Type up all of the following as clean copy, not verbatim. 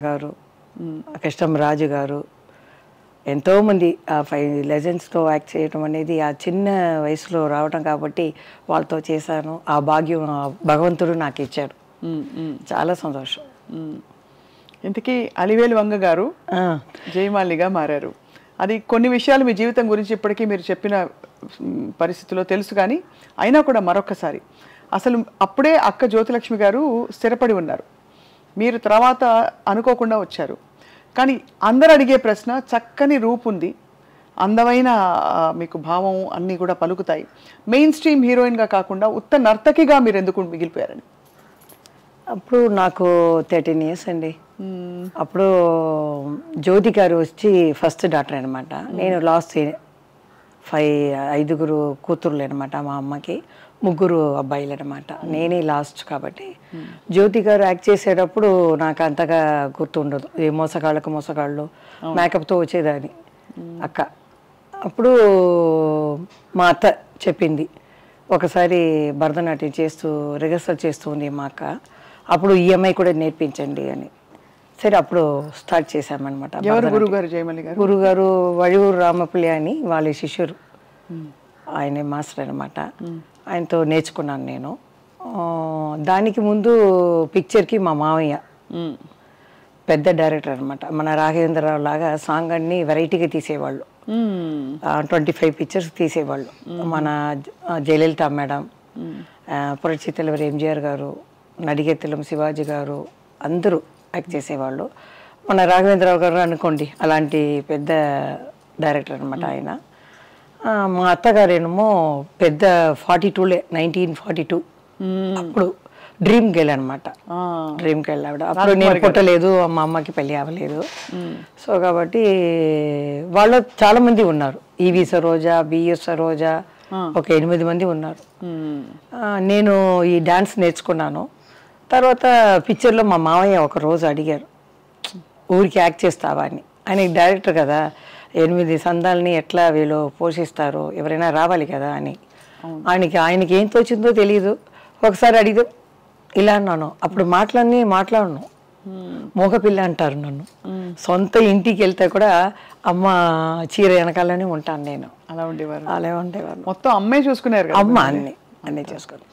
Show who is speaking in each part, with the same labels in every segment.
Speaker 1: గారు, కృష్ణంరాజు గారు ఎంతోమంది ఆ 5 లెజెండ్స్‌తో యాక్ట్ చేయడం అనేది ఆ చిన్న వయసులో రావడం కాబట్టి వాళ్ళతో చేశాను. ఆ భాగ్యం భగవంతుడు నాకు ఇచ్చాడు. చాలా సంతోషం.
Speaker 2: ఇంతకీ అలివేలు వంగ గారు జయమాలినిగా మారారు. అది కొన్ని విషయాలు మీ జీవితం గురించి ఇప్పటికీ మీరు చెప్పిన పరిస్థితిలో తెలుసు, కానీ అయినా కూడా మరొకసారి అసలు అప్పుడే అక్క జ్యోతిలక్ష్మి గారు స్థిరపడి ఉన్నారు, మీరు తర్వాత అనుకోకుండా వచ్చారు. కానీ అందరు అడిగే ప్రశ్న, చక్కని రూపు ఉంది, అందమైన మీకు భావం అన్నీ కూడా పలుకుతాయి, మెయిన్ స్ట్రీమ్ హీరోయిన్గా కాకుండా ఉత్త నర్తకిగా మీరు ఎందుకు మిగిలిపోయారని?
Speaker 1: అప్పుడు నాకు 13 ఇయర్స్ అండి. అప్పుడు జ్యోతి గారు వచ్చి ఫస్ట్ డాటర్ అనమాట. నేను లాస్ట్ 5 కూతుర్లు అనమాట. మా అమ్మకి 3 అబ్బాయిలు అనమాట. నేనే లాస్ట్ కాబట్టి జ్యోతి గారు యాక్ట్ చేసేటప్పుడు నాకు అంతగా గుర్తుండదు. ఏ మోసగాళ్ళు మేకప్తో వచ్చేదాన్ని అక్క. అప్పుడు మా అత్త చెప్పింది, ఒకసారి భరతనాట్యం చేస్తూ రిహర్సల్ చేస్తూ ఉంది మా అక్క, అప్పుడు ఈఎంఐ కూడా నేర్పించండి అని. సరే అప్పుడు స్టార్ట్ చేశామన్నమాట.
Speaker 2: గురుగారు జయమల్లి గారు,
Speaker 1: గురుగారు వడివూరు రామపల్లి అని వాళ్ళ శిష్యురు, ఆయనే మాస్టర్ అనమాట. ఆయనతో నేర్చుకున్నాను నేను. దానికి ముందు పిక్చర్కి మా మావయ్య పెద్ద డైరెక్టర్ అనమాట. మన రాఘవేంద్రరావు లాగా సాంగ్ అన్ని వెరైటీగా తీసేవాళ్ళు. 25 పిక్చర్స్ తీసేవాళ్ళు. మన జయలలిత మేడం, పురచితలవారి ఎంజిఆర్ గారు, నడిగెత్తలం శివాజీ గారు అందరూ యాక్ట్ చేసేవాళ్ళు. మన రాఘవేంద్రరావు గారు అనుకోండి, అలాంటి పెద్ద డైరెక్టర్ అనమాట ఆయన. మా అత్తగారేమో పెద్ద 1942 అప్పుడు డ్రీమ్ గర్ల్ అనమాట. డ్రీమ్ గర్ల్ ఆవిడ. అప్పుడు నేను పుట్టలేదు, మా అమ్మకి పెళ్ళి అవ్వలేదు. సో కాబట్టి వాళ్ళు చాలా మంది ఉన్నారు. ఈవి సరోజా, బిఎస్ సరోజా, ఒక 8 మంది ఉన్నారు. నేను ఈ డాన్స్ నేర్చుకున్నాను. తర్వాత పిక్చర్లో మా మావయ్య ఒక రోజు అడిగారు, ఊరికి యాక్ట్ చేస్తావా అని. ఆయనకి డైరెక్టర్ కదా, 8 సందాలని ఎట్లా వీళ్ళు పోషిస్తారు, ఎవరైనా రావాలి కదా అని. ఆయనకి ఏం తోచిందో తెలియదు. ఒకసారి అడిగితే ఇలా అన్నాను. అప్పుడు మాట్లాడను, మోగపిల్ల అంటారు నన్ను. సొంత ఇంటికి వెళ్తే కూడా అమ్మ చీర వెనకాలనే ఉంటాను నేను.
Speaker 2: అలా ఉండేవారు.
Speaker 1: మొత్తం
Speaker 2: అమ్మే చూసుకున్నారు,
Speaker 1: అమ్మ అన్నీ చూసుకుని.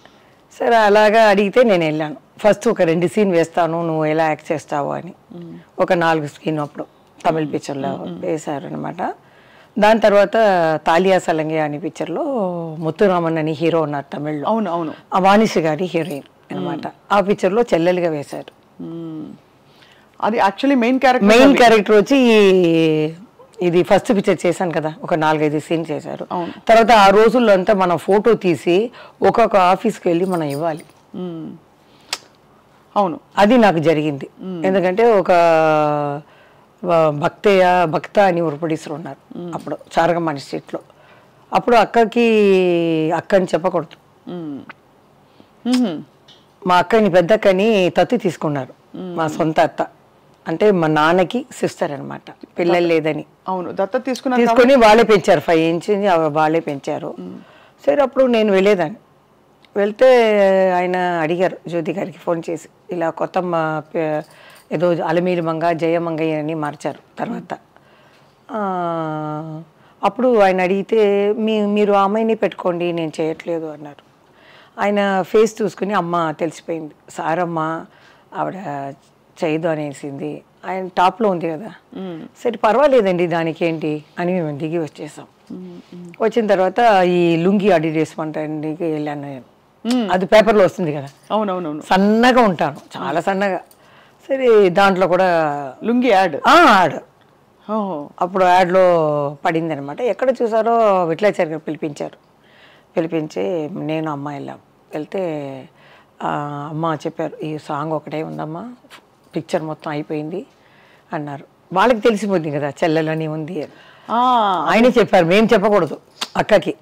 Speaker 1: సరే అలాగా అడిగితే నేను వెళ్ళాను. ఫస్ట్ ఒక 2 సీన్ వేస్తాను, నువ్వు ఎలా యాక్ట్ చేస్తావు అని. ఒక 4 సీన్ అప్పుడు తమిళ పిక్చర్లో వేశారు అనమాట. దాని తర్వాత తాలియా సలంగే అనే పిక్చర్లో ముత్తురామన్ అని హీరో ఉన్నారు తమిళ్లో.
Speaker 2: అవును.
Speaker 1: ఆ వాణిశ్రీ గారి హీరోయిన్ అనమాట. ఆ పిక్చర్లో చెల్లెలుగా వేశారు.
Speaker 2: అది యాక్చువల్లీ మెయిన్
Speaker 1: క్యారెక్టర్ వచ్చి ఇది ఫస్ట్ పిక్చర్ చేశాను కదా, ఒక 4-5 సీన్ చేశారు. తర్వాత ఆ రోజుల్లో అంతా మనం ఫోటో తీసి ఒక్కొక్క ఆఫీస్కి వెళ్ళి మనం ఇవ్వాలి.
Speaker 2: అవును, అది
Speaker 1: నాకు జరిగింది. ఎందుకంటే ఒక భక్త అని ఒక ప్రొడ్యూసర్ ఉన్నారు అప్పుడు చారగమ్మాని స్ట్రీట్లో. అప్పుడు అక్కని చెప్పకూడదు, మా అక్కని పెద్ద అక్కని తత్తి తీసుకున్నారు. మా సొంత అత్త అంటే మా నాన్నకి సిస్టర్ అనమాట, పిల్లలు లేదని.
Speaker 2: అవును, దత్త తీసుకుని
Speaker 1: వాళ్ళే పెంచారు. 5 ఇంచ్ వాళ్ళే పెంచారు. సరే అప్పుడు నేను వెళ్ళేదాన్ని. వెళ్తే ఆయన అడిగారు, జ్యోతి గారికి ఫోన్ చేసి, ఇలా కొత్త ఏదో అలమీలి మంగ జయమంగయ్య అని మార్చారు తర్వాత. అప్పుడు ఆయన అడిగితే మీరు ఆ అమ్మాయిని పెట్టుకోండి, నేను చేయట్లేదు అన్నారు. ఆయన ఫేస్ చూసుకుని అమ్మ తెలిసిపోయింది, సారమ్మ ఆవిడ చేయదు అనేసింది. ఆయన టాప్లో ఉంది కదా, సరే పర్వాలేదండి దానికి ఏంటి అని మేము దిగి వచ్చేసాం. వచ్చిన తర్వాత ఈ లుంగి అడిడేస్మంటానికి వెళ్ళాను నేను. అది పేపర్లో వస్తుంది కదా.
Speaker 2: అవునవును,
Speaker 1: సన్నగా ఉంటాను, చాలా సన్నగా. సరే దాంట్లో కూడా
Speaker 2: లుంగి యాడ్.
Speaker 1: అప్పుడు యాడ్లో పడింది అనమాట. ఎక్కడ చూసారో విట్లాచారి గారు పిలిపించి నేను అమ్మ వెళ్ళాం. వెళ్తే అమ్మ చెప్పారు, ఈ సాంగ్ ఒకటే ఉందమ్మా, పిక్చర్ మొత్తం అయిపోయింది అన్నారు. వాళ్ళకి తెలిసిపోయింది కదా చెల్లెలని ఉంది అని. ఆయనే చెప్పారు, మేము చెప్పకూడదు అక్కకి.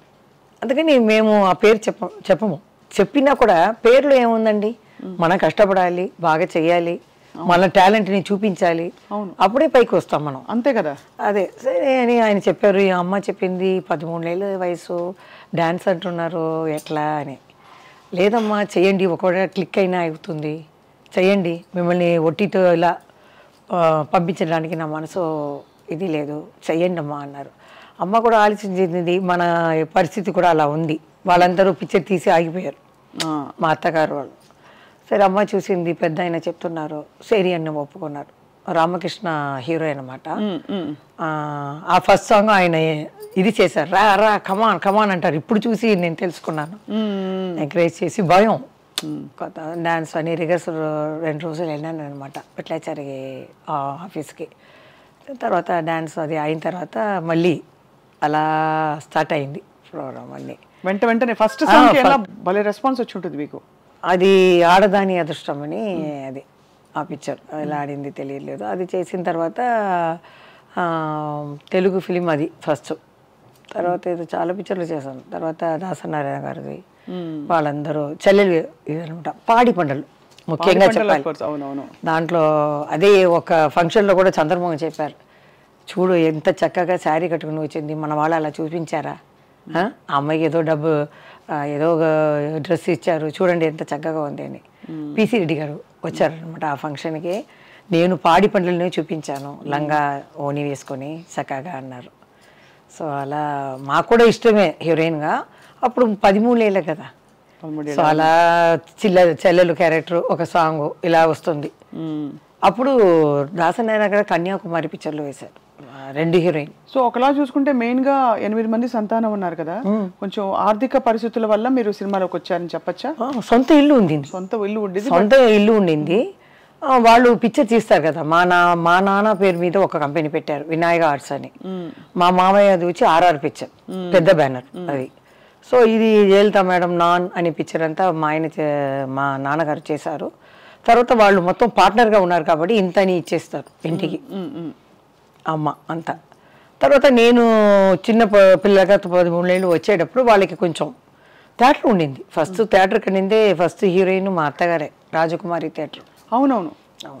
Speaker 1: అందుకని మేము ఆ పేరు చెప్పము. చెప్పినా కూడా పేర్లో ఏముందండి, మనం కష్టపడాలి, బాగా చెయ్యాలి, మన టాలెంట్ని చూపించాలి, అప్పుడే పైకి వస్తాం మనం,
Speaker 2: అంతే కదా.
Speaker 1: అదే సరే అని ఆయన చెప్పారు. ఈ అమ్మ చెప్పింది 13 ఏళ్ళ వయసు, డ్యాన్స్ అంటున్నారు ఎట్లా అని. లేదమ్మా చెయ్యండి, ఒకవేళ క్లిక్ అయినా అవుతుంది, చెయ్యండి, మిమ్మల్ని ఒట్టితో ఇలా పంపించడానికి నా మనసు ఇది లేదు, చెయ్యండి అమ్మా అన్నారు. అమ్మ కూడా ఆలోచించింది, మన పరిస్థితి కూడా అలా ఉంది. వాళ్ళందరూ పిక్చర్ తీసి ఆగిపోయారు, మా అత్తగారు వాళ్ళు. సరే అమ్మ చూసింది, పెద్ద ఆయన చెప్తున్నారు, సరి అన్న ఒప్పుకున్నారు. రామకృష్ణ హీరో అనమాట. ఆ ఫస్ట్ సాంగ్ ఆయన ఇది చేశారు, రా రా కమాన్ కమాన్ అంటారు. ఇప్పుడు చూసి నేను తెలుసుకున్నాను, ఎంకరేజ్ చేసి. భయం, కొత్త డాన్స్ అని రిహర్సల్ 2 రోజులు వెళ్ళాను అనమాట పిట్లాచారి ఆఫీస్కి. తర్వాత డాన్స్ అది అయిన తర్వాత మళ్ళీ అలా స్టార్ట్ అయింది ప్రోగ్రామ్ అన్నీ.
Speaker 2: వెంటనే ఫస్ట్ సాంగ్ ఎలా భలే రెస్పాన్స్ వచ్చి ఉంటుంది మీకు.
Speaker 1: అది ఆడదాని అదృష్టం అని, అది ఆ పిక్చర్ ఎలా ఆడింది తెలియలేదు. అది చేసిన తర్వాత తెలుగు ఫిలిం అది ఫస్ట్. తర్వాత ఏదో చాలా పిక్చర్లు చేశాను. తర్వాత దాసనారాయణ గారిది, వాళ్ళందరూ చెల్లెలు ఇదనమాట. పాడి పంటలు ముఖ్యంగా చెప్పాలి. దాంట్లో అదే ఒక ఫంక్షన్లో కూడా చంద్రమోహన్ చెప్పారు, చూడు ఎంత చక్కగా శారీ కట్టుకుని వచ్చింది, మన వాళ్ళు అలా చూపించారా, ఆ అమ్మాయికి ఏదో డబ్బు ఏదో ఒక డ్రెస్ ఇచ్చారు, చూడండి ఎంత చక్కగా ఉంది అని. పిసి రెడ్డి గారు వచ్చారనమాట ఆ ఫంక్షన్కి. నేను పాడి పంటలనే చూపించాను, లంగా ఓని వేసుకొని చక్కగా అన్నారు. సో అలా మాకు కూడా ఇష్టమే హీరోయిన్గా. అప్పుడు 13 ఏళ్ళే కదా. సో అలా చెల్లెలు క్యారెక్టర్ ఒక సాంగ్ ఇలా వస్తుంది. అప్పుడు దాసనారాయణ గారు కన్యాకుమారి పిక్చర్లో వేశారు 2 హీరోయిన్.
Speaker 2: సో ఒకలా చూసుకుంటే మెయిన్ గా 8 మంది సంతానం ఉన్నారు కదా, కొంచెం ఆర్థిక పరిస్థితుల వల్ల మీరు సినిమాలోకి వచ్చారని చెప్పచ్చా?
Speaker 1: సొంత ఇల్లు ఉండింది, సొంత ఇల్లు ఉండింది. వాళ్ళు పిక్చర్ తీస్తారు కదా, మా నాన్న పేరు మీద ఒక కంపెనీ పెట్టారు, వినాయక ఆర్ట్స్ అని. మా మామయ్య అది వచ్చి RR పిక్చర్, పెద్ద బ్యానర్ అది. సో ఇది జయలలిత మేడం నాన్ అనే పిక్చర్ అంతా మా నాన్నగారు చేశారు. తర్వాత వాళ్ళు మొత్తం పార్ట్నర్గా ఉన్నారు కాబట్టి ఇంతని ఇచ్చేస్తారు ఇంటికి అమ్మ అంతా. తర్వాత నేను చిన్న పిల్లగా 13 ఏళ్ళు వచ్చేటప్పుడు వాళ్ళకి కొంచెం థియేటర్ ఉండింది. ఫస్ట్ థియేటర్ కనిందే ఫస్ట్ హీరోయిన్ మా అత్తగారే, రాజకుమారి థియేటర్.
Speaker 2: అవునవును.
Speaker 1: అవును.